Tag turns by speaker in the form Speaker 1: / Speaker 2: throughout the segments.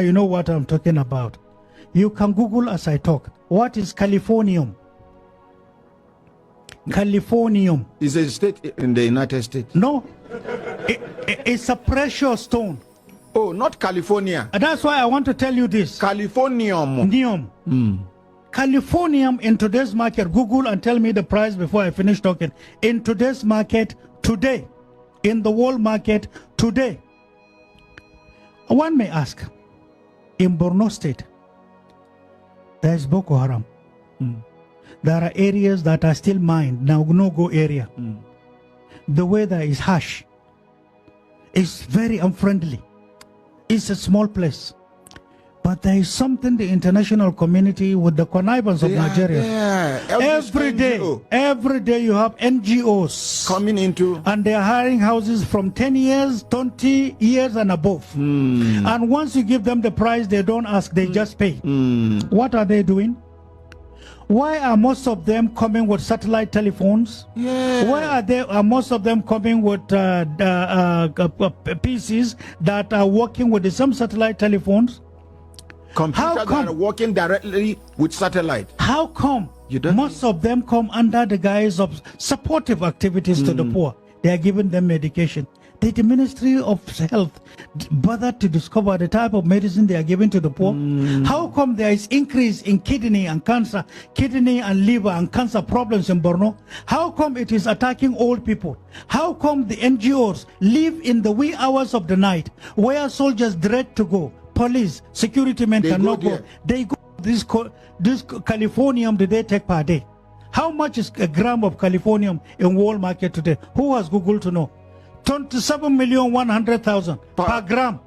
Speaker 1: that you know what I'm talking about. You can Google as I talk. What is californium? Californium.
Speaker 2: Is a state in the United States?
Speaker 1: No. It's a precious stone.
Speaker 2: Oh, not California.
Speaker 1: That's why I want to tell you this.
Speaker 2: Californium.
Speaker 1: Neum. Californium in today's market, Google and tell me the price before I finish talking. In today's market today, in the world market today, one may ask, in Borno State, there is Boko Haram. There are areas that are still mined, now no-go area. The weather is harsh. It's very unfriendly. It's a small place. But there is something the international community with the connivance of Nigeria. Every day you have NGOs
Speaker 2: coming into,
Speaker 1: and they are hiring houses from 10 years, 20 years and above. And once you give them the price, they don't ask, they just pay. What are they doing? Why are most of them coming with satellite telephones? Why are most of them coming with PCs that are working with the same satellite telephones?
Speaker 2: Computers that are working directly with satellite.
Speaker 1: How come most of them come under the guise of supportive activities to the poor? They are giving them medication. Did the Ministry of Health bother to discover the type of medicine they are giving to the poor? How come there is increase in kidney and cancer, kidney and liver and cancer problems in Borno? How come it is attacking old people? How come the NGOs live in the wee hours of the night where soldiers dread to go? Police, security men cannot go. They go. This californium do they take per day? How much is a gram of californium in world market today? Who has Google to know? 27,100,000 per gram.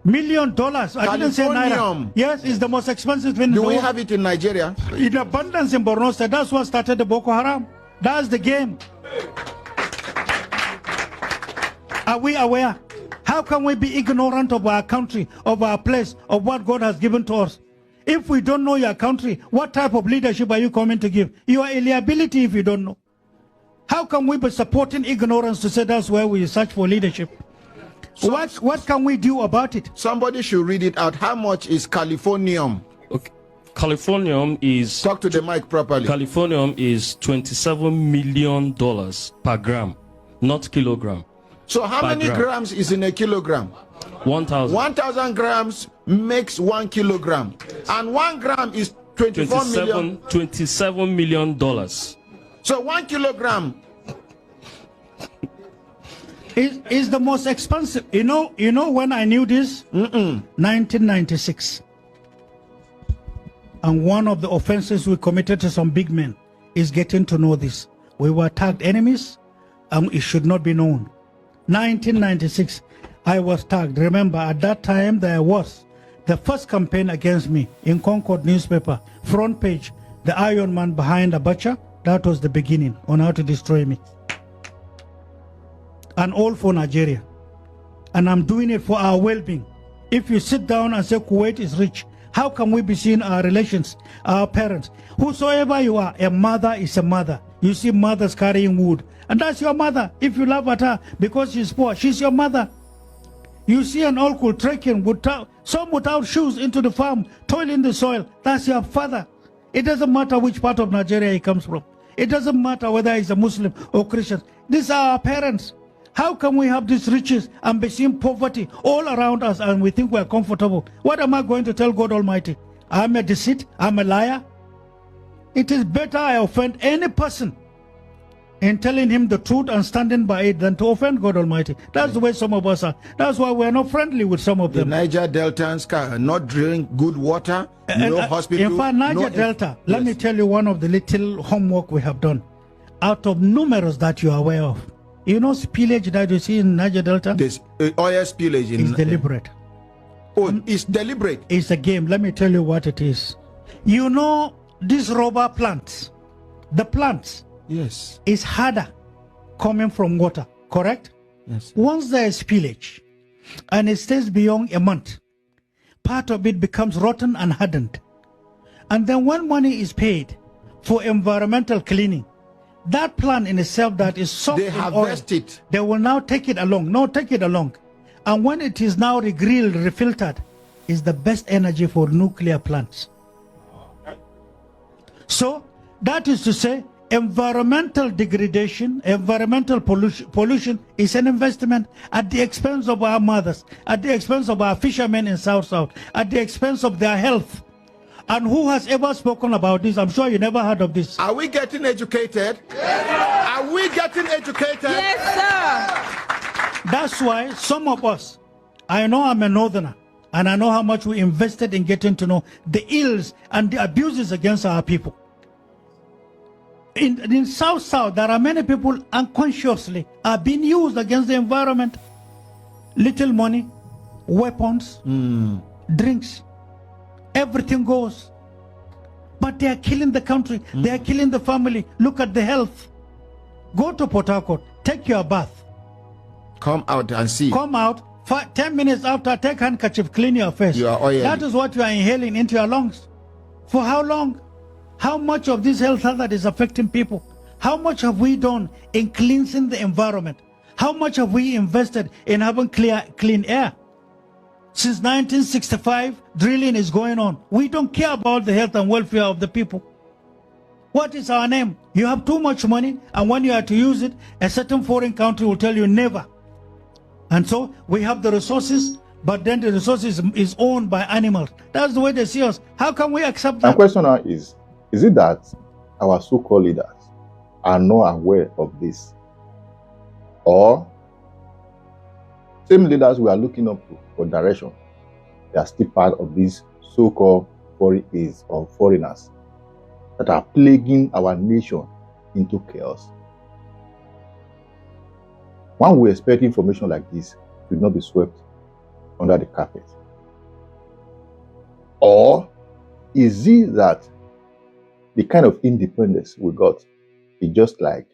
Speaker 1: $1 million. I didn't say naira. Yes, it's the most expensive thing.
Speaker 2: Do we have it in Nigeria?
Speaker 1: In abundance in Borno State. That's what started the Boko Haram. That's the game. Are we aware? How can we be ignorant of our country, of our place, of what God has given to us? If we don't know your country, what type of leadership are you coming to give? You are a liability if you don't know. How can we be supporting ignorance to say that's where we search for leadership? So what can we do about it?
Speaker 2: Somebody should read it out. How much is californium?
Speaker 3: Okay. Californium is...
Speaker 2: Talk to the mic properly.
Speaker 3: Californium is $27 million per gram, not kilogram.
Speaker 2: So how many grams is in a kilogram?
Speaker 3: 1,000.
Speaker 2: 1,000 grams makes 1 kilogram. And 1 gram is
Speaker 3: $27 million.
Speaker 2: So 1 kilogram
Speaker 1: is the most expensive. You know when I knew this? 1996. And one of the offenses we committed to some big men is getting to know this. We were tagged enemies and it should not be known. 1996, I was tagged. Remember, at that time there was the first campaign against me in Concord newspaper, front page, the Iron Man behind Abacha. That was the beginning on how to destroy me. And all for Nigeria. And I'm doing it for our well-being. If you sit down and say Kuwait is rich, how can we be seeing our relations, our parents? Whosoever you are, a mother is a mother. You see mothers carrying wood. And that's your mother. If you laugh at her because she's poor, she's your mother. You see an uncle trekking, some without shoes into the farm, toiling the soil. That's your father. It doesn't matter which part of Nigeria he comes from. It doesn't matter whether he's a Muslim or Christian. These are our parents. How can we have these riches and be seeing poverty all around us and we think we're comfortable? What am I going to tell God Almighty? I'm a deceit, I'm a liar. It is better I offend any person in telling him the truth and standing by it than to offend God Almighty. That's the way some of us are. That's why we're not friendly with some of them.
Speaker 2: The Niger Deltans not drink good water, no hospital.
Speaker 1: In fact, Niger Delta, let me tell you one of the little homework we have done. Out of numerous that you are aware of, you know spillage that you see in Niger Delta?
Speaker 2: This oil spillage
Speaker 1: is deliberate.
Speaker 2: Oh, it's deliberate.
Speaker 1: It's a game. Let me tell you what it is. You know these rubber plants, the plants,
Speaker 2: yes,
Speaker 1: is harder coming from water, correct?
Speaker 2: Yes.
Speaker 1: Once there is spillage and it stays beyond a month, part of it becomes rotten and hardened. And then when money is paid for environmental cleaning, that plant in itself that is soft
Speaker 2: they
Speaker 1: in
Speaker 2: harvest
Speaker 1: oil,
Speaker 2: it.
Speaker 1: they will now take it along. No, take it along. And when it is now regrilled, refiltered, is the best energy for nuclear plants. So that is to say, environmental degradation, environmental pollution is an investment at the expense of our mothers, at the expense of our fishermen in South, at the expense of their health. And who has ever spoken about this? I'm sure you never heard of this.
Speaker 2: Are we getting educated? Yes. Are we getting educated?
Speaker 4: Yes, sir.
Speaker 1: That's why some of us, I know I'm a northerner, and I know how much we invested in getting to know the ills and the abuses against our people. In South, there are many people unconsciously are being used against the environment. Little money, weapons, drinks, everything goes. But they are killing the country. They are killing the family. Look at the health. Go to Port Harcourt, take your bath.
Speaker 2: Come out and see.
Speaker 1: Come out, 10 minutes after, take handkerchief, clean your face.
Speaker 2: You are oily.
Speaker 1: That is what you are inhaling into your lungs. For how long? How much of this health hazard is affecting people? How much have we done in cleansing the environment? How much have we invested in having clean air? Since 1965, drilling is going on. We don't care about the health and welfare of the people. What is our name? You have too much money, and when you are to use it, a certain foreign country will tell you never. And so we have the resources, but then the resources is owned by animals. That's the way they see us. How can we accept that?
Speaker 5: My question now is it that our so-called leaders are not aware of this? Or same leaders we are looking up to for direction, they are still part of these so-called foreign aids or foreigners that are plaguing our nation into chaos? One would expect information like this to not be swept under the carpet. Or is it that the kind of independence we got is just like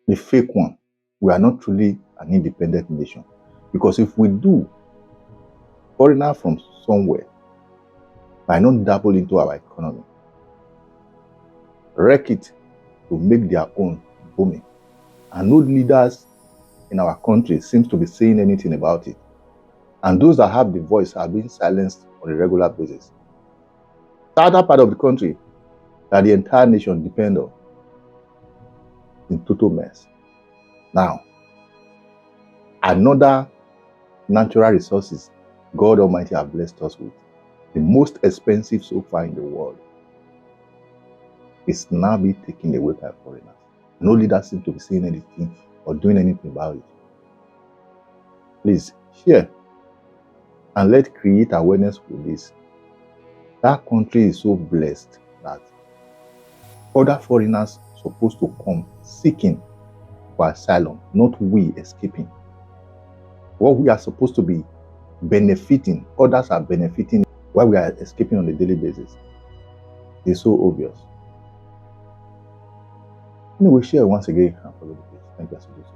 Speaker 5: the fake one? We are not truly an independent nation. Because if we do, foreigners from somewhere might not dabble into our economy, wreck it to make their own booming. And no leaders in our country seems to be saying anything about it. And those that have the voice are being silenced on a regular basis. The other part of the country that the entire nation depends on is in total mess. Now, another natural resources God Almighty has blessed us with, the most expensive so far in the world, is now being taken away by foreigners. No leader seems to be saying anything or doing anything about it. Please share and let's create awareness with this. That country is so blessed that other foreigners are supposed to come seeking for asylum, not we escaping. What we are supposed to be benefiting, others are benefiting while we are escaping on a daily basis. It's so obvious. Anyway, share once again and follow the page. Thank you so much.